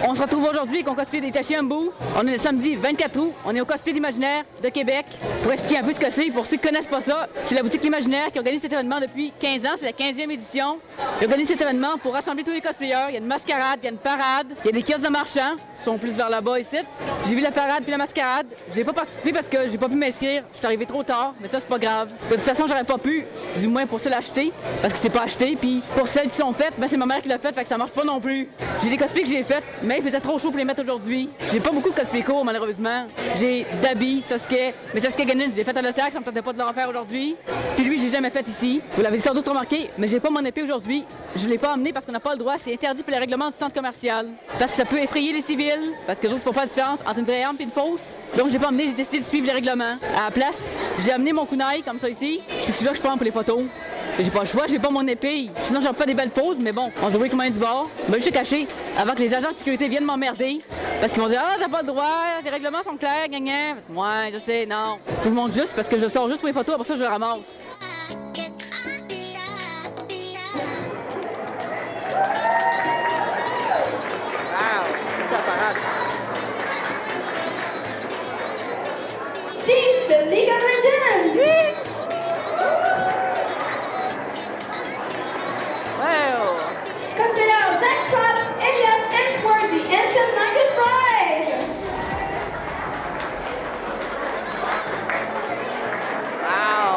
On se retrouve aujourd'hui avec un cosplay des Tachibambu. On est le samedi 24 août. On est au Cosplay d'Imaginaire de Québec. Pour expliquer un peu ce que c'est, pour ceux qui ne connaissent pas ça, c'est la boutique L'Imaginaire qui organise cet événement depuis 15 ans. C'est la 15e édition. Ils organisent cet événement pour rassembler tous les cosplayers. Il y a une mascarade, il y a une parade, il y a des kiosques de marchands. Ils sont plus vers là-bas ici. J'ai vu la parade puis la mascarade. J'ai pas participé parce que j'ai pas pu m'inscrire. Je suis arrivé trop tard, mais ça c'est pas grave. De toute façon, j'aurais pas pu, du moins pour ceux l'acheter, parce que c'est pas acheté. Puis pour celles qui sont faites, ben c'est ma mère qui l'a fait, fait que ça marche pas non plus. J'ai des cosplays que j'ai fait, mais il faisait trop chaud pour les mettre aujourd'hui. J'ai pas beaucoup de cosplays courts malheureusement. J'ai Dabi, Sasuke, mais Sasuke Ganin, j'ai fait à l'otac, ça me tentait pas de le refaire aujourd'hui. Puis lui, j'ai jamais fait ici. Vous l'avez sans doute remarqué, mais j'ai pas mon épée aujourd'hui. Je l'ai pas emmené parce qu'on n'a pas le droit, c'est interdit pour les règlements du centre commercial. Parce que ça peut effrayer les civils, parce que d'autres font pas la différence entre une vraie arme et une fausse. Donc j'ai pas emmené, j'ai décidé de suivre les règlements. À la place, j'ai amené mon kunai comme ça ici. C'est celui-là que je prends pour les photos. J'ai pas le choix, j'ai pas mon épée. Sinon j'aurais pas des belles poses, mais bon, on se voit comment du bord. Ben, je suis caché avant que les agents de sécurité viennent m'emmerder. Parce qu'ils vont dire, ah, t'as pas le droit, les règlements sont clairs, gagnant. Ouais, je sais, non. Je vous montre juste parce que je sors juste pour les photos, après ça je le ramasse. Wow, c'est la parade. Chiefs, the League of Legends! Wow! Cosplayer Jack Crop, Elias Ensworth, the Ancient Magus Bride! Wow!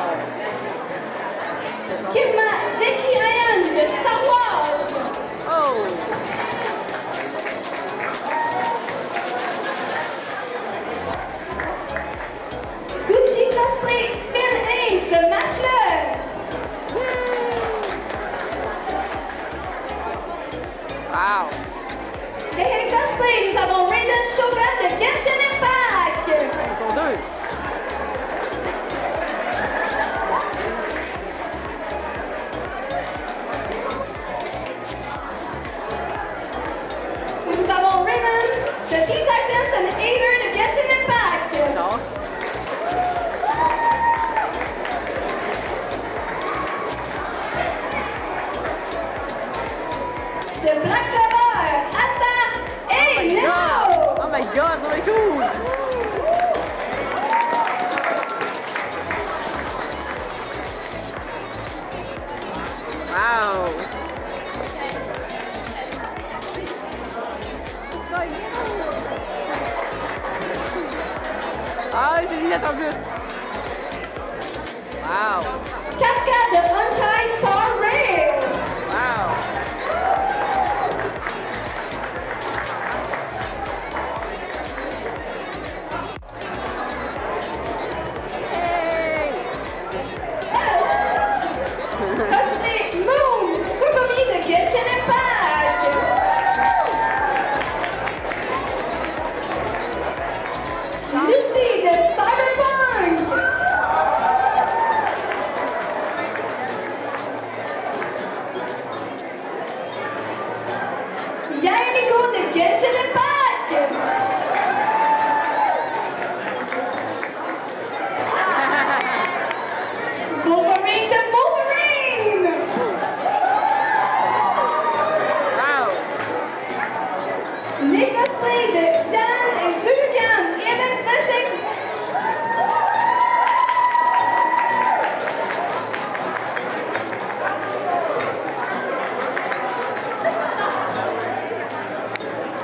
Kidma, Jackie Ian, de Star Wars! Oh! Gucci Cosplay, Phil Hayes, de Mashler! Wow! Hey, Cosplay, nous avons Raiden Shogun de Genshin Impact! Encore deux! Nous avons Raymond de Teen Titans and Aider de Genshin Impact! Non? De Black Clover, Asta et Neo! Oh my god, ça va être cool! Wow! Ah, j'ai dit en plus! Wow! Kafka de Honkai Star Rail! Wow! Cosplay Moon, Kokomi de Genshin Impact! Lucy de Cyberpunk! Yaemiko de Genshin Impact! Wolverine de Wolverine! Wow! Les cosplays de Xan et Julian, Evan Pessick!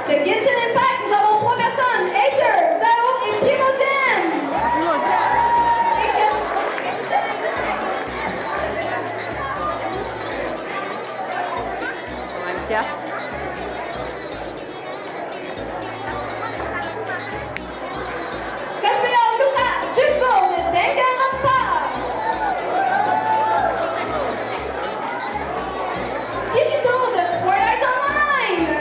De Genshin Impact, nous avons 3 personnes, Aether, Zao et Primogen! Minecraft. Cosplayer Luca Jumbo de Danganronpa! Kirito de Sword Art Online!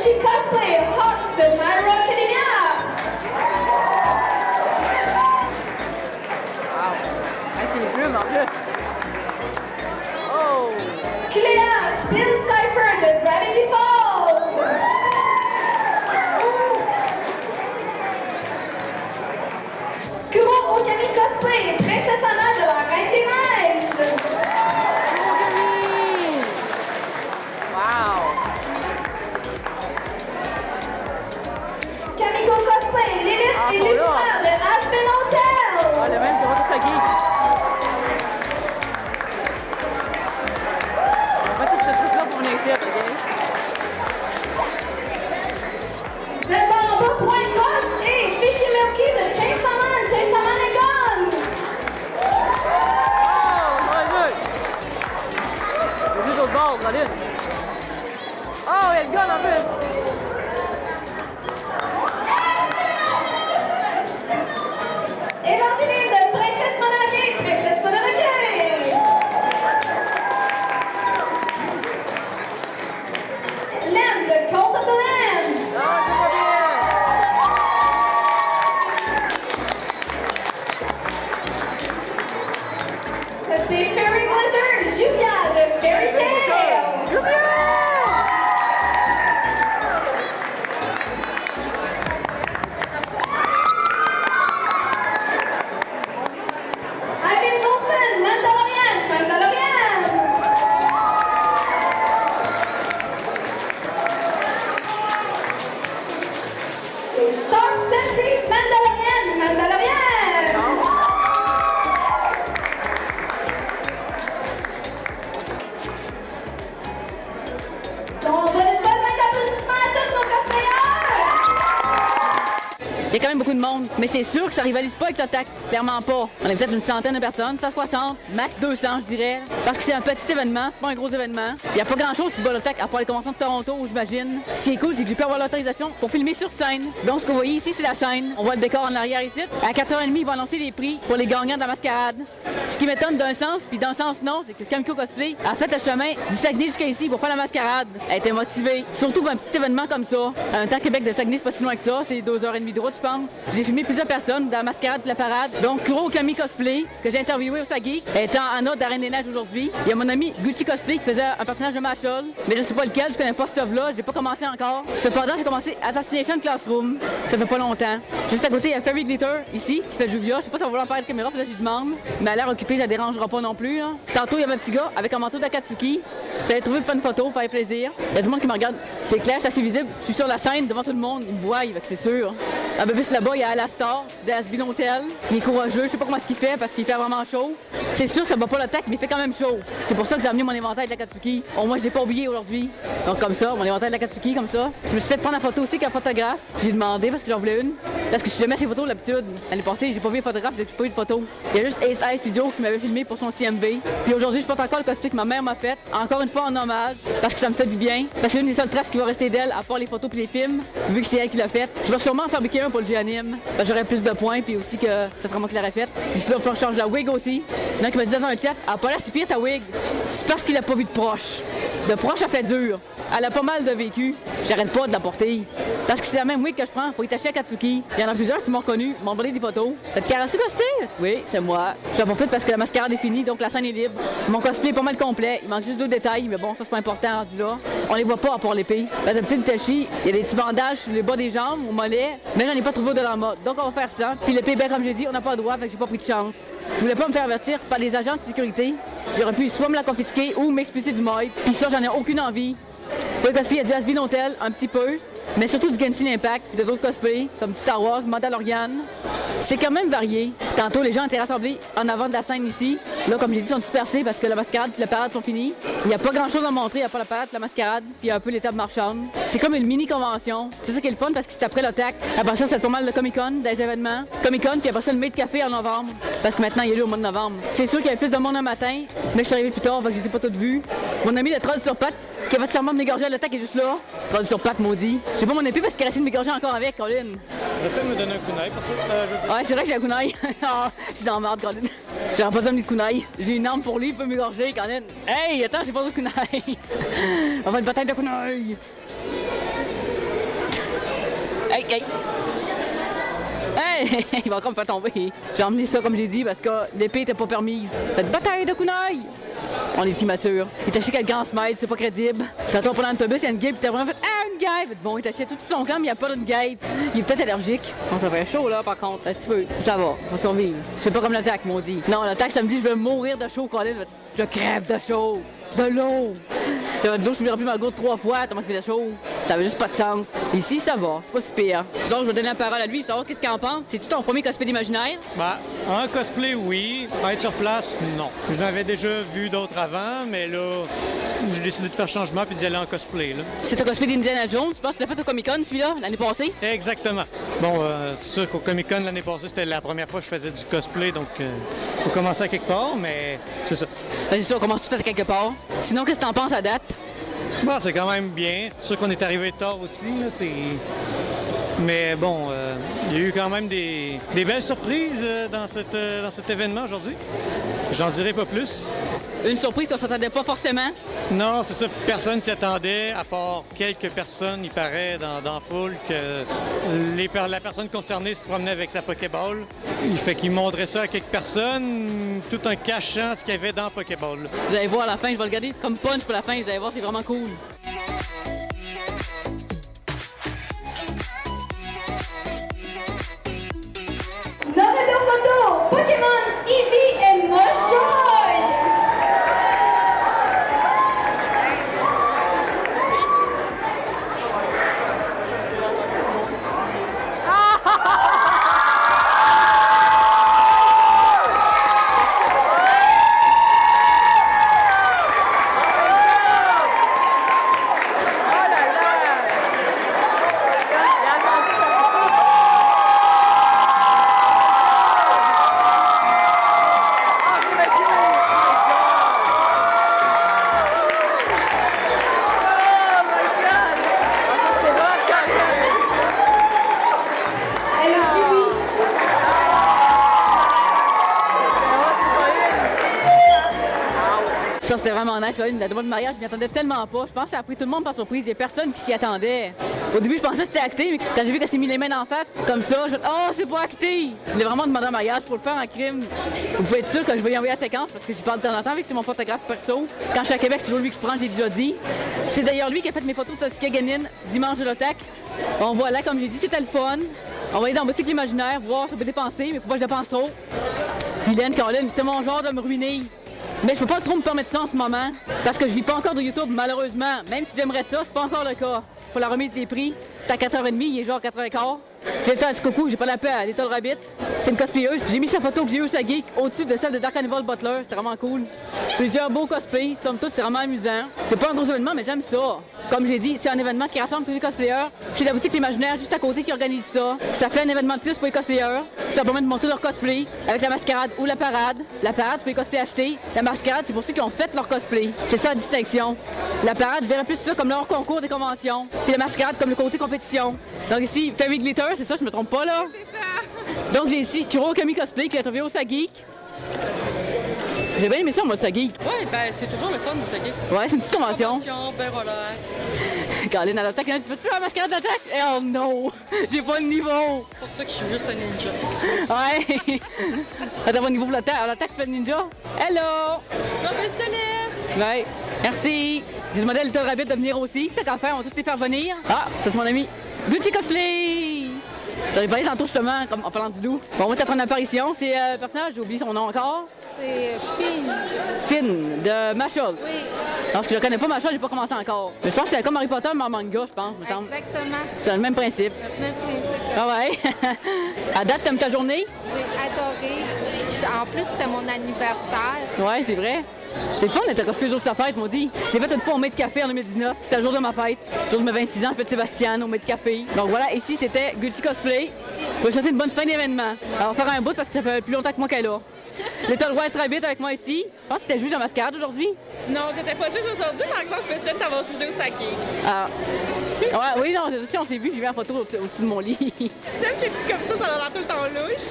She cosplay Hawks de My Hero Academia. Wow! Hey, c'est les plumes en plus! Oh! Cléa Bill Cipher de Gravity Falls. Kuro Okami cosplay Princesse Anna de la Reine des Neiges. Wow! Kamiko cosplay Lilith Ah, et voilà. Lucifer de Aspen Hotel. Ah, le même que votre geek! On va tout ce truc-là pour l'incite, ok? Zenbamba.com et Fishy Milky de Chainsaw Man et Gun. Oh, my God! C'est juste au bord, la lune! Oh, il y a le gun en plus! Évangeline de Princesse Mononoke, Princesse Mononoke. Lem de Cult of the Lamb. Ah, c'est pas bien! Cosplay Fairy Glitter, Julia de Fairy Tail. Ivan Wolfen, Mandalorian. Et Shark Sentry, Mandalorian. Donc, on va donner une bonne main d'applaudissements à tous nos cosplayers. Il y a quand même beaucoup de monde, mais c'est sûr que ça rivalise pas avec l'Otac, clairement pas. On est peut-être une centaine de personnes, 160, max 200 je dirais, parce que c'est un petit événement, c'est pas un gros événement. Il y a pas grand chose qui bat l'Otac à part les conventions de Toronto, j'imagine. Ce qui est cool, c'est que j'ai pu avoir l'autorisation pour filmer sur scène. Donc ce que vous voyez ici, c'est la scène. On voit le décor en arrière ici. À 4h30, ils vont lancer les prix pour les gagnants de la mascarade. Ce qui m'étonne d'un sens, puis d'un sens non, c'est que Kamiko Cosplay a fait le chemin du Saguenay jusqu'à ici pour faire la mascarade. Elle était motivée, surtout pour un petit événement comme ça. Un temps Québec de Saguenay, c'est pas si loin que ça, c'est 2h30 de route, je pense. J'ai filmé plusieurs personnes dans la mascarade de la parade. Donc Kuro Okami Cosplay, que j'ai interviewé au Sagui, est en Anna de la Reine des Neiges aujourd'hui. Il y a mon ami Gucci Cosplay qui faisait un personnage de Machol, mais je sais pas lequel, je connais pas ce stuff-là, j'ai pas commencé encore. Cependant, j'ai commencé Assassination Classroom, ça fait pas longtemps. Juste à côté, il y a Fairy Glitter, ici, qui fait Juvia. Je sais pas si on va vouloir parler de caméra, peut-être que je lui demande. Mais elle a l'air occupée, ça dérangera pas non plus. Hein. Tantôt, il y avait un petit gars avec un manteau d'Akatsuki. J'avais trouvé une photo, faire plaisir. Il y a du monde qui me regarde. C'est clair, c'est assez visible. Je suis sur la scène devant tout le monde, ils me voient, c'est sûr. Un peu plus là-bas, il y a Alastor de Aspen Hotel. Il est courageux, je sais pas comment ce qu'il fait parce qu'il fait vraiment chaud. C'est sûr, ça bat pas l'attaque, mais il fait quand même chaud. C'est pour ça que j'ai amené mon inventaire de l'Akatsuki. Au moins, je l'ai pas oublié aujourd'hui. Donc, comme ça, mon inventaire de l'Akatsuki, comme ça. Je me suis fait prendre la photo aussi qu'un photographe. J'ai demandé parce que j'en voulais une. Parce que je jamais ces photos d'habitude. L'année passée, j'ai pas vu le photographe, j'ai pas eu de photo. Il y a juste Ace Eye Studio qui m'avait filmé pour son CMV. Puis aujourd'hui, je porte encore le cosplay que ma mère m'a fait. Encore une fois en hommage, parce que ça me fait du bien. Parce que c'est une des seules traces qui va rester d'elle, à part les photos puis les films. Vu que c'est elle qui l'a fait. Je vais sûrement en fabriquer un pour le G-Anime. Parce que j'aurais plus de points, puis aussi que ça sera moi qui l'aurais fait. D'ici là, il faut que je change la wig aussi. Il y en a qui me disait dans un chat, elle a pas l'air si pire ta wig. C'est parce qu'il a pas vu de proche. De proche, elle fait dur. Elle a pas mal de vécu. J'arrête pas de la porter. Parce que c'est la même wig que je prends pour y tâcher à Katsuki. Il y en a plusieurs qui m'ont reconnu, m'ont envoyé des photos. Cette caractère cosplay? Oui, c'est moi. Je l'ai pas fait parce que la mascarade est finie, donc la scène est libre. Mon cosplay est pas mal complet. Il manque juste 2 détails, mais bon, ça c'est pas important rendu là. On les voit pas à part l'épée. Parce que d'habitude, Tachi, il y a des petits bandages sur les bas des jambes, au mollet, mais j'en ai pas trouvé au Dollarama. Donc on va faire ça. Puis l'épée, ben comme j'ai dit, on n'a pas le droit, fait que j'ai pas pris de chance. Je voulais pas me faire avertir par les agents de sécurité. Il aurait pu soit me la confisquer ou m'expulser du Moy. Puis ça, j'en ai aucune envie. Pour le cosplay, il y a du Aspen Hotel, un petit peu, mais surtout du Genshin Impact, puis d'autres cosplays, comme du Star Wars, Mandalorian. C'est quand même varié. Tantôt, les gens étaient rassemblés en avant de la scène ici. Là, comme j'ai dit, ils sont dispersés parce que la mascarade et la parade sont finis. Il n'y a pas grand-chose à montrer à part la parade, la mascarade, puis un peu les tables marchandes. C'est comme une mini-convention. C'est ça qui est le fun parce que c'est après l'attaque. Après ça, c'est pas mal de Comic-Con, des événements. Comic-Con, puis après ça, le Made Café en novembre. Parce que maintenant, il est là au mois de novembre. C'est sûr qu'il y avait plus de monde un matin, mais je suis arrivé plus tard, fait que je les ai pas toutes vues. Mon ami le troll sur patte, qui a fait seulement de m'égorger à l'attaque, est juste là. Troll sur patte, maudit. J'ai pas mon épée parce qu'il a essayé de m'égorger encore avec, Colin. Je vais peut-être me donner un kunai pour ça. Ouais, c'est vrai que j'ai un kunai. Je suis dans la merde, Colin. J'aurais pas besoin de kunai. J'ai une arme pour lui, il peut m'égorger, Colin. Hey, attends, j'ai pas de kunai. On va faire une bataille de kunai. OK. Hey! Il va encore me faire tomber. J'ai emmené ça comme j'ai dit parce que l'épée était pas permise. Cette bataille de kunai! On est immature. Il t'a acheté quel grand smile, c'est pas crédible. Tantôt on prend l'autobus, il y a une guêpe, t'as vraiment fait ah, une guêpe! Bon, il t'a acheté tout son camp, mais il n'y a pas d'une guêpe. Il est peut-être allergique. Bon, ça fait chaud là par contre, un petit peu. Ça va, on va survivre. C'est pas comme l'attaque, maudit. Non, l'attaque, ça me dit je vais mourir de chaud, Colin. Je crève de chaud. De l'eau. De l'eau, je me remplis ma gourde 3 fois, tellement qu'il fait de chaud. Ça avait juste pas de sens. Ici, ça va, c'est pas si pire. Donc, je vais donner la parole à lui, savoir qu'est-ce qu'il en pense. C'est-tu ton premier cosplay d'imaginaire? Bah, un cosplay, oui. Être sur place, non. Je l'avais déjà vu d'autres avant, mais là, j'ai décidé de faire changement puis d'y aller en cosplay, là. C'est ton cosplay d'Indiana Jones, je pense que tu l'as fait au Comic-Con, celui-là, l'année passée? Exactement. Bon, c'est sûr qu'au Comic-Con, l'année passée, c'était la première fois que je faisais du cosplay, donc faut commencer à quelque part, mais c'est ça. Ben, c'est sûr, on commence tout à quelque part. Sinon, qu'est-ce que t'en penses à date? Bon, c'est quand même bien. C'est sûr qu'on est arrivé tard aussi, là, mais bon, il y a eu quand même des belles surprises dans cet événement aujourd'hui. J'en dirai pas plus. Une surprise qu'on s'attendait pas forcément. Non, c'est ça. Personne s'y attendait, à part quelques personnes, il paraît, dans la foule, que la personne concernée se promenait avec sa Pokéball. Il fait qu'il montrait ça à quelques personnes, tout en cachant ce qu'il y avait dans la Pokéball. Vous allez voir à la fin, je vais le garder comme punch pour la fin, vous allez voir, c'est vraiment cool. Notez aux photos Pokémon Eevee et Mushjoy! Ça, c'était vraiment nice. La demande de mariage, je m'y attendais tellement pas. Je pense que ça a pris tout le monde par surprise. Il y a personne qui s'y attendait. Au début, je pensais que c'était acté, mais quand j'ai vu qu'elle s'est mis les mains en face, comme ça, je me suis dit, oh, c'est pas acté! Il a vraiment demandé un mariage pour le faire en crime. Vous pouvez être sûr que je vais y envoyer la séquence parce que j'y parle de temps en temps, vu que c'est mon photographe perso. Quand je suis à Québec, c'est toujours lui que je prends, je l'ai déjà dit. C'est d'ailleurs lui qui a fait mes photos de Sasuke Genin dimanche de l'OTAC. Bon, voilà, comme j'ai dit, c'était le fun. On va aller dans la boutique l'imaginaire, voir si on peut dépenser, mais faut pas que je dépense trop. Vilaine, Caroline, c'est mon genre de me ruiner. Mais je peux pas trop me permettre ça en ce moment, parce que je vis pas encore de YouTube, malheureusement. Même si j'aimerais ça, c'est pas encore le cas. Pour la remise des prix, c'est à 4h30, il est genre 4h15. J'ai fait un petit coucou, j'ai pas la paix à Little Rabbit. C'est une cosplayeuse. J'ai mis sa photo que j'ai eu sa geek au-dessus de celle de Dark Hannibal Butler. C'était vraiment cool. Plusieurs beaux cosplays. Somme toute, c'est vraiment amusant. C'est pas un gros événement, mais j'aime ça. Comme j'ai dit, c'est un événement qui rassemble tous les cosplayers. C'est la boutique L'Imaginaire juste à côté qui organise ça. Ça fait un événement de plus pour les cosplayers. Ça permet de montrer leur cosplay avec la mascarade ou la parade. La parade, c'est pour les cosplays achetés. La mascarade, c'est pour ceux qui ont fait leur cosplay. C'est ça la distinction. La parade, je verrais plus ça comme leur concours des conventions. Puis la mascarade comme le côté compétition. Donc ici, Fairy Glitter, c'est ça, je me trompe pas là? C'est ça! Donc j'ai ici Kurokami Cosplay qui a trouvé au Sageek. J'ai bien aimé ça, moi, Sageek. Ouais, ben c'est toujours le fun, vous savez. Ouais, c'est une petite convention. Ben relax. Caroline à l'attaque, tu peux-tu faire la mascarade d'attaque? Oh non! J'ai pas le niveau! C'est pour ça que je suis juste un ninja. Ouais! T'as pas le niveau pour l'attaque. L'attaque, tu fais le ninja? Hello! Non, mais je te laisse! Ouais, merci! J'ai demandé à Little Rabbit de venir aussi. T'as qu'à faire, on va tous les faire venir. Ah, ça c'est mon ami. Beauty Cosplay! J'avais parlé tantôt justement, comme en parlant du loup. Bon, on va t'apprendre l'apparition. C'est le personnage, j'ai oublié son nom encore. C'est Finn. Finn, de Mashal. Oui, Parce que je connais pas Mashal, j'ai pas commencé encore. Mais je pense que c'est comme Harry Potter, mais en manga, je pense, me semble. exactement. C'est le même principe. Le même principe. Ah ouais? À date, t'aimes ta journée? J'ai adoré. En plus, c'était mon anniversaire. Ouais, c'est vrai. C'est le fun d'être cosplay le jour de sa fête, maudit. J'ai fait une fois au Made Café en 2019. C'était le jour de ma fête. Le jour de mes 26 ans, j'ai fait Sébastien au Made Café. Donc voilà, ici c'était Gucci Cosplay. Je vais souhaiter une bonne fin d'événement. Alors, on va faire un bout parce que ça fait plus longtemps que moi qu'elle est là. Little White Rabbit avec moi ici. Je pense que c'était juge en mascarade aujourd'hui. Non, j'étais pas juge aujourd'hui, par exemple, je me suis dit d'avoir jugé au saké. Ah. Oui, non, si on s'est vu, j'ai vu la photo au-dessus de mon lit. J'aime que tu comme ça a l'air tout le temps louche.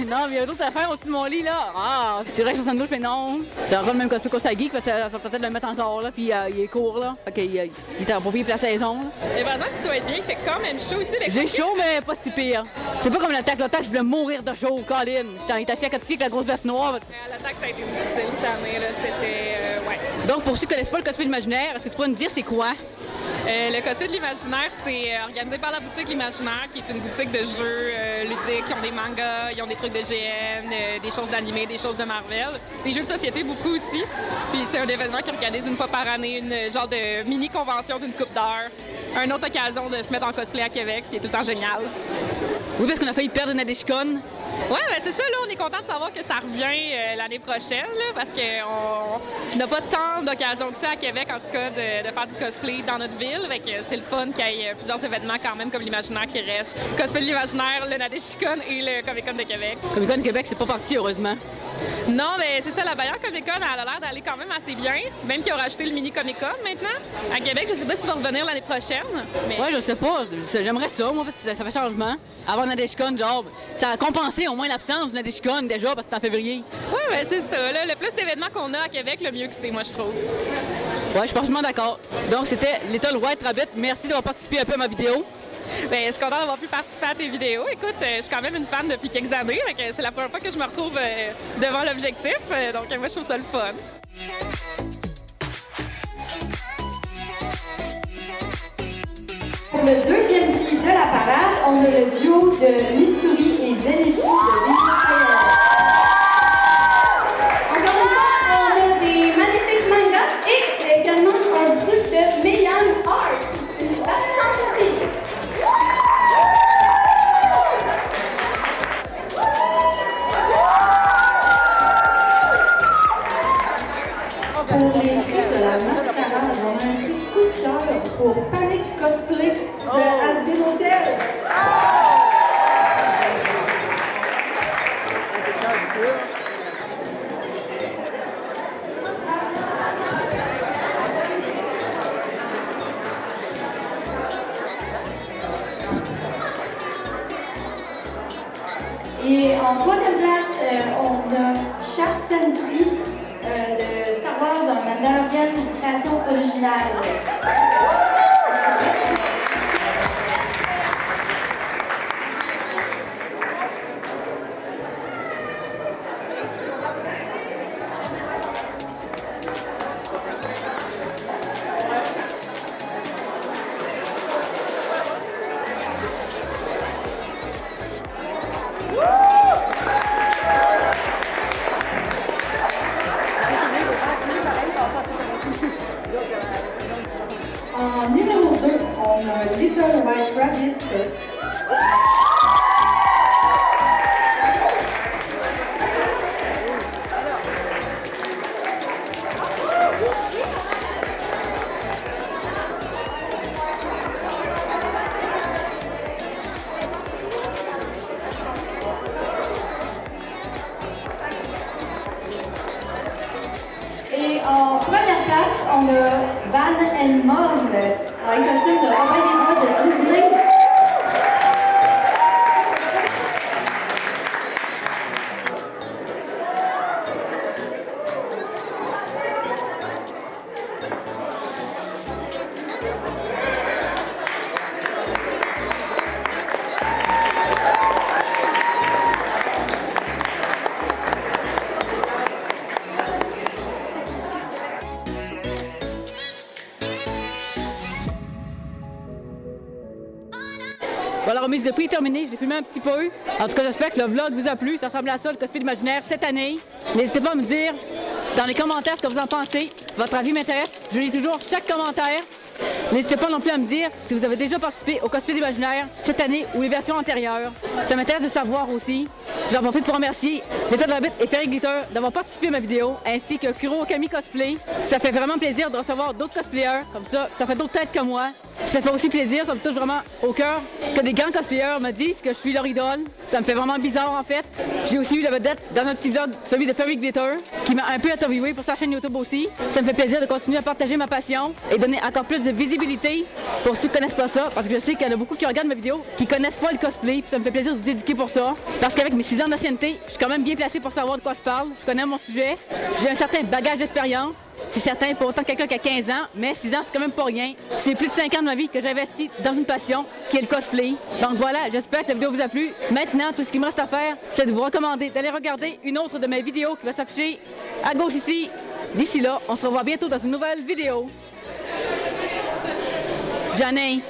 Non, mais il y a d'autres affaires au-dessus de mon lit, là. C'est vrai que ça me douche, mais non. C'est encore le même cosplay qu'Osagi, parce que ça va peut-être le mettre encore, là, puis il est court, là. Fait qu'il est approprié pour la saison, là. Et par exemple, tu dois être bien, il fait quand même chaud ici. J'ai chaud, mais pas si pire. C'est pas comme l'attaque. L'attaque, je voulais mourir de chaud, Colin. J'étais assis à côté avec la grosse veste noire. L'attaque, ça a été difficile cette année, là. C'était, ouais. Donc, pour ceux qui connaissent pas le cosplay de l'imaginaire, est-ce que tu pourrais nous dire c'est quoi? Le cosplay de l'imaginaire, c'est organisé par la boutique L'Imaginaire, qui est une boutique de jeux ludiques. Ils ont des mangas, ils ont des trucs de GN, des choses d'animé, des choses de Marvel, des jeux de société beaucoup aussi. Puis c'est un événement qu'ils organisent une fois par année, une genre de mini-convention d'une coupe d'heure. Une autre occasion de se mettre en cosplay à Québec, ce qui est tout le temps génial. Oui, parce qu'on a failli perdre Nadeshikon. Ouais, ben c'est ça, là, on est content de savoir que ça revient l'année prochaine, là, parce qu'on n'a pas tant d'occasions que ça à Québec, en tout cas, de faire du cosplay dans notre ville. Fait que c'est le fun qu'il y ait plusieurs événements quand même comme l'Imaginaire qui reste. Cosplay de l'Imaginaire, le Nadeshikon et le Comic-Con de Québec. Comic-Con de Québec, c'est pas parti, heureusement. Non, mais c'est ça, la Bayard Comic-Con, elle a l'air d'aller quand même assez bien, même qu'ils ont rajouté le mini Comic-Con maintenant. À Québec, je sais pas s'il va revenir l'année prochaine. Mais... Ouais, je sais pas. J'aimerais ça, moi, parce que ça fait changement. Avant Nadeshikon, genre, ça a compensé au moins l'absence du Nadeshikon déjà, parce que c'est en février. Ouais, ben c'est ça. Là, le plus d'événements qu'on a à Québec, le mieux que c'est, moi, je trouve. Ouais, je suis parfaitement d'accord. Donc, c'était Little White Rabbit. Merci d'avoir participé un peu à ma vidéo. Bien, je suis contente d'avoir pu participer à tes vidéos. Écoute, je suis quand même une fan depuis quelques années, donc c'est la première fois que je me retrouve devant l'objectif, donc moi je trouve ça le fun. Pour le deuxième prix de la parade, on a le duo de Mitsuri et Zenitsu de Vinci. Encore une fois, on a des magnifiques mangas et également un truc de Meian Art. Une belle santé. Pour les prix de la mascarade, on a un prix coup de cœur pour Panic Cosplay de Asbin Hotel. Et en troisième place, on a Sharp Sentry de Star Wars, un Mandalorian, une création originale. En numéro 2, on a Little White Rabbit. Et en première place, on a Van and Mom, dans les costumes de Robin des Bois de Disney. Bon, la remise de prix est terminée, je l'ai filmé un petit peu. En tout cas, j'espère que le vlog vous a plu. Ça ressemble à ça, le cosplay d'imaginaire cette année. N'hésitez pas à me dire dans les commentaires ce que vous en pensez. Votre avis m'intéresse. Je lis toujours chaque commentaire. N'hésitez pas non plus à me dire si vous avez déjà participé au cosplay d'imaginaire cette année ou les versions antérieures. Ça m'intéresse de savoir aussi. J'en profite pour remercier Little Rabbit et Fairy Glitter d'avoir participé à ma vidéo, ainsi que Kuro Okami Cosplay. Ça fait vraiment plaisir de recevoir d'autres cosplayers comme ça fait d'autres têtes que moi. Ça fait aussi plaisir, ça me touche vraiment au cœur que des grands cosplayers me disent que je suis leur idole. Ça me fait vraiment bizarre en fait. J'ai aussi eu la vedette dans un petit vlog, celui de Fairy Glitter, qui m'a un peu interviewé pour sa chaîne YouTube aussi. Ça me fait plaisir de continuer à partager ma passion et donner encore plus de de visibilité pour ceux qui connaissent pas ça, parce que je sais qu'il y en a beaucoup qui regardent mes vidéos qui connaissent pas le cosplay, puis ça me fait plaisir de vous éduquer pour ça. Parce qu'avec mes 6 ans d'ancienneté, je suis quand même bien placé pour savoir de quoi je parle, je connais mon sujet, j'ai un certain bagage d'expérience. C'est certain, pas autant que quelqu'un qui a 15 ans, mais 6 ans, c'est quand même pas rien. C'est plus de 5 ans de ma vie que j'ai investi dans une passion qui est le cosplay. Donc voilà, j'espère que la vidéo vous a plu. Maintenant, tout ce qu'il me reste à faire, c'est de vous recommander d'aller regarder une autre de mes vidéos qui va s'afficher à gauche ici. D'ici là, on se revoit bientôt dans une nouvelle vidéo. Janine.